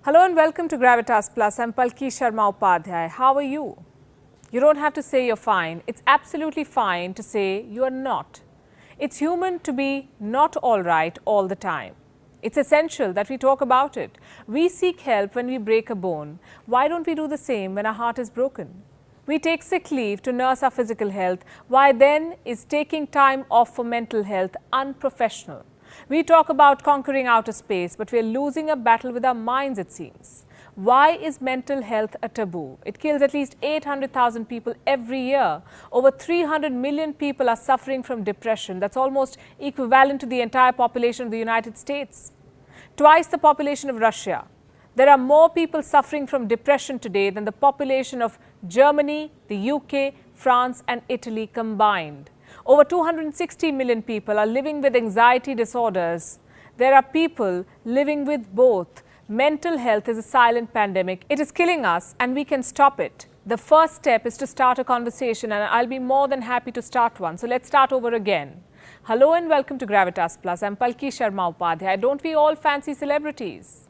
Hello and welcome to Gravitas Plus. I'm Palki Sharma Upadhyay. How are you? You don't have to say you're fine. It's absolutely fine to say you are not. It's human to be not all right all the time. It's essential that we talk about it. We seek help when we break a bone. Why don't we do the same when our heart is broken? We take sick leave to nurse our physical health. Why then is taking time off for mental health unprofessional? We talk about conquering outer space, but we're losing a battle with our minds, it seems. Why is mental health a taboo? It kills at least 800,000 people every year. Over 300 million people are suffering from depression. That's almost equivalent to the entire population of the United States. Twice the population of Russia. There are more people suffering from depression today than the population of Germany, the UK, France and Italy combined. Over 260 million people are living with anxiety disorders. There are people living with both. Mental health is a silent pandemic. It is killing us and we can stop it. The first step is to start a conversation, and I'll be more than happy to start one. So let's start over again. Hello and welcome to Gravitas Plus. I'm Palki Sharma Upadhyay. Don't we all fancy celebrities?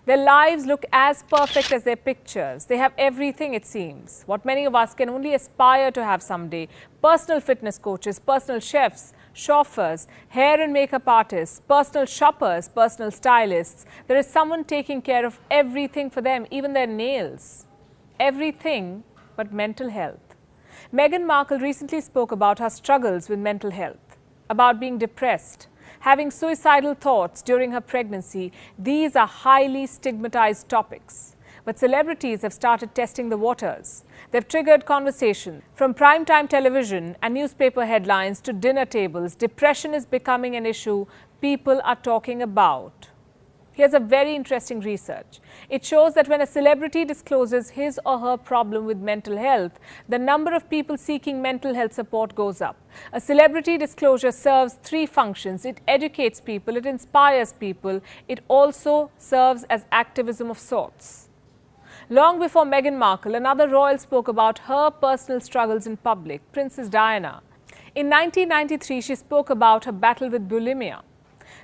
Their lives look as perfect as their pictures. They have everything, it seems. What many of us can only aspire to have someday. Personal fitness coaches, personal chefs, chauffeurs, hair and makeup artists, personal shoppers, personal stylists. There is someone taking care of everything for them, even their nails. Everything but mental health. Meghan Markle recently spoke about her struggles with mental health, about being depressed, having suicidal thoughts during her pregnancy. These are highly stigmatized topics. But celebrities have started testing the waters. They've triggered conversation. From primetime television and newspaper headlines to dinner tables, depression is becoming an issue people are talking about. Here's a very interesting research. It shows that when a celebrity discloses his or her problem with mental health, the number of people seeking mental health support goes up. A celebrity disclosure serves three functions. It educates people, it inspires people, it also serves as activism of sorts. Long before Meghan Markle, another royal spoke about her personal struggles in public, Princess Diana. In 1993, she spoke about her battle with bulimia.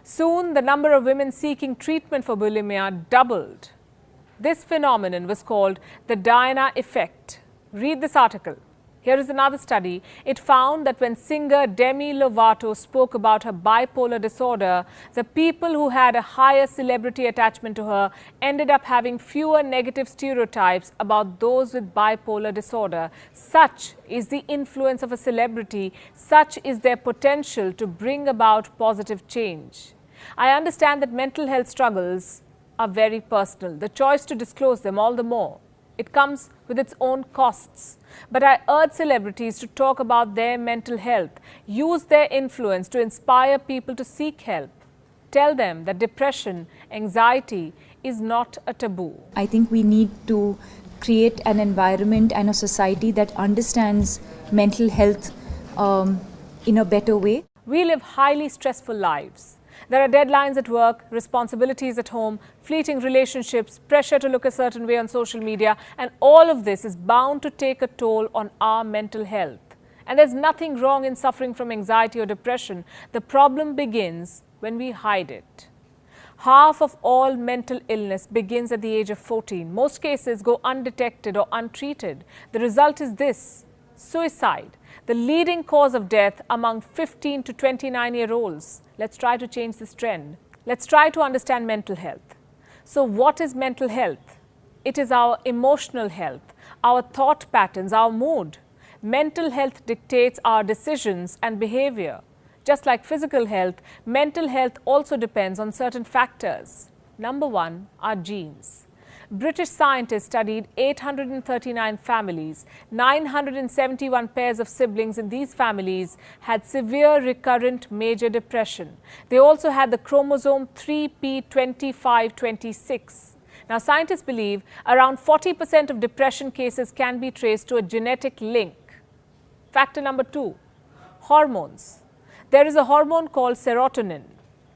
Soon, the number of women seeking treatment for bulimia doubled. This phenomenon was called the Diana effect. Read this article. Here is another study. It found that when singer Demi Lovato spoke about her bipolar disorder, the people who had a higher celebrity attachment to her ended up having fewer negative stereotypes about those with bipolar disorder. Such is the influence of a celebrity. Such is their potential to bring about positive change. I understand that mental health struggles are very personal. The choice to disclose them all the more. It comes with its own costs. But I urge celebrities to talk about their mental health. Use their influence to inspire people to seek help. Tell them that depression, anxiety is not a taboo. I think we need to create an environment and a society that understands mental health in a better way. We live highly stressful lives. There are deadlines at work, responsibilities at home, fleeting relationships, pressure to look a certain way on social media, and all of this is bound to take a toll on our mental health. And there's nothing wrong in suffering from anxiety or depression. The problem begins when we hide it. Half of all mental illness begins at the age of 14. Most cases go undetected or untreated. The result is this: suicide, the leading cause of death among 15 to 29-year-olds. Let's try to change this trend. Let's try to understand mental health. So what is mental health? It is our emotional health, our thought patterns, our mood. Mental health dictates our decisions and behavior. Just like physical health, mental health also depends on certain factors. Number one, our genes. British scientists studied 839 families. 971 pairs of siblings in these families had severe recurrent major depression. They also had the chromosome 3p2526. Now, scientists believe around 40% of depression cases can be traced to a genetic link. Factor number two, hormones. There is a hormone called serotonin.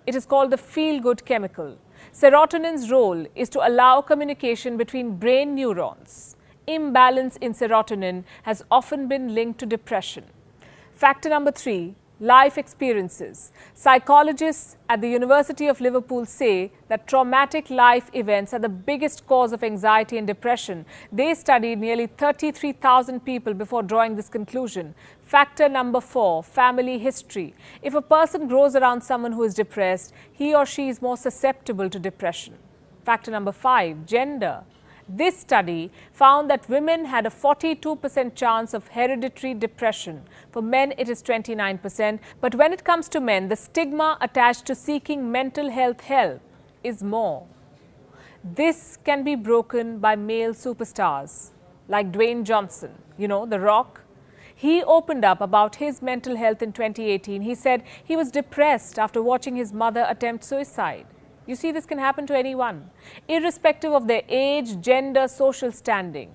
It is called the feel-good chemical. Serotonin's role is to allow communication between brain neurons. Imbalance in serotonin has often been linked to depression. Factor number three, life experiences. Psychologists at the University of Liverpool say that traumatic life events are the biggest cause of anxiety and depression. They studied nearly 33,000 people before drawing this conclusion. Factor number 4, family history. If a person grows around someone who is depressed, he or she is more susceptible to depression. Factor number 5, gender. This study found that women had a 42% chance of hereditary depression. For men, it is 29%. But when it comes to men, the stigma attached to seeking mental health help is more. This can be broken by male superstars like Dwayne Johnson, The Rock. He opened up about his mental health in 2018. He said he was depressed after watching his mother attempt suicide. You see, this can happen to anyone, irrespective of their age, gender, social standing.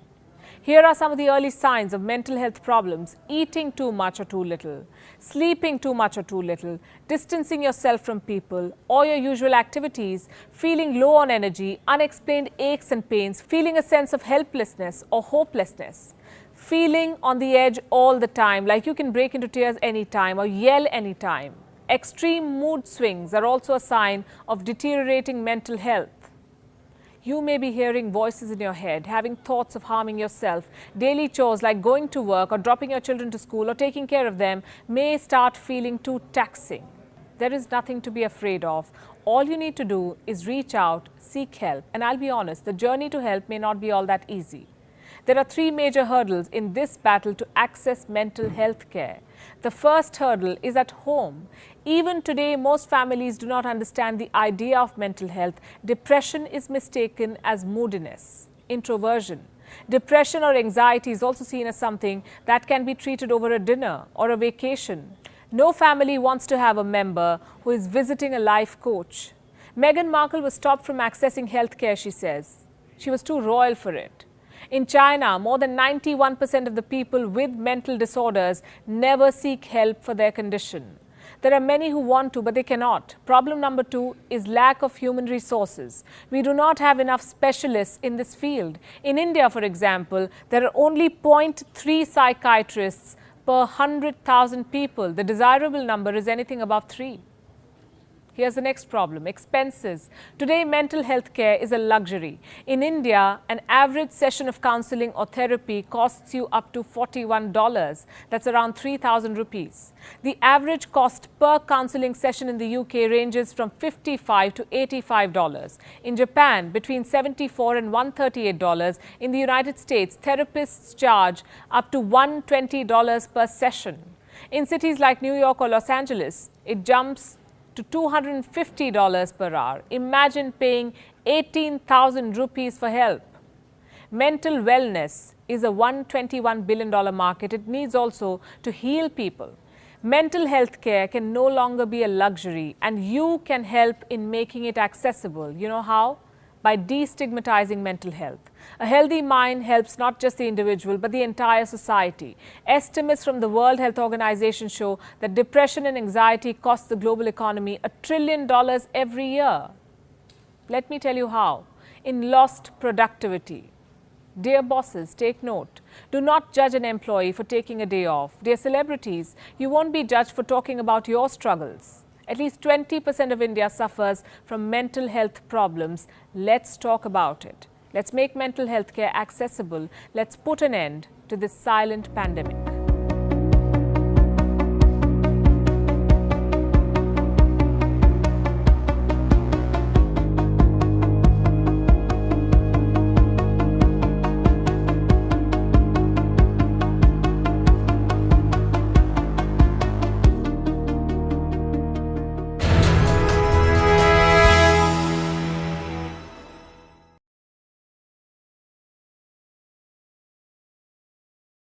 Here are some of the early signs of mental health problems: eating too much or too little, sleeping too much or too little, distancing yourself from people or your usual activities, feeling low on energy, unexplained aches and pains, feeling a sense of helplessness or hopelessness, feeling on the edge all the time, like you can break into tears anytime or yell anytime. Extreme mood swings are also a sign of deteriorating mental health. You may be hearing voices in your head, having thoughts of harming yourself. Daily chores like going to work or dropping your children to school or taking care of them may start feeling too taxing. There is nothing to be afraid of. All you need to do is reach out, seek help. And I'll be honest, the journey to help may not be all that easy. There are 3 major hurdles in this battle to access mental health care. The first hurdle is at home. Even today, most families do not understand the idea of mental health. Depression is mistaken as moodiness, introversion. Depression or anxiety is also seen as something that can be treated over a dinner or a vacation. No family wants to have a member who is visiting a life coach. Meghan Markle was stopped from accessing health care, she says. She was too royal for it. In China, more than 91% of the people with mental disorders never seek help for their condition. There are many who want to, but they cannot. Problem number 2 is lack of human resources. We do not have enough specialists in this field. In India, for example, there are only 0.3 psychiatrists per 100,000 people. The desirable number is anything above 3. Here's the next problem: expenses. Today, mental health care is a luxury. In India, an average session of counseling or therapy costs you up to $41. That's around 3,000 rupees. The average cost per counseling session in the UK ranges from $55 to $85. In Japan, between $74 and $138. In the United States, therapists charge up to $120 per session. In cities like New York or Los Angeles, it jumps to $250 per hour. Imagine paying 18,000 rupees for help. Mental wellness is a $121 billion market. It needs also to heal people. Mental health care can no longer be a luxury, and you can help in making it accessible. You know how? By destigmatizing mental health. A healthy mind helps not just the individual, but the entire society. Estimates from the World Health Organization show that depression and anxiety cost the global economy $1 trillion every year. Let me tell you how. In lost productivity. Dear bosses, take note. Do not judge an employee for taking a day off. Dear celebrities, you won't be judged for talking about your struggles. At least 20% of India suffers from mental health problems. Let's talk about it. Let's make mental health care accessible. Let's put an end to this silent pandemic.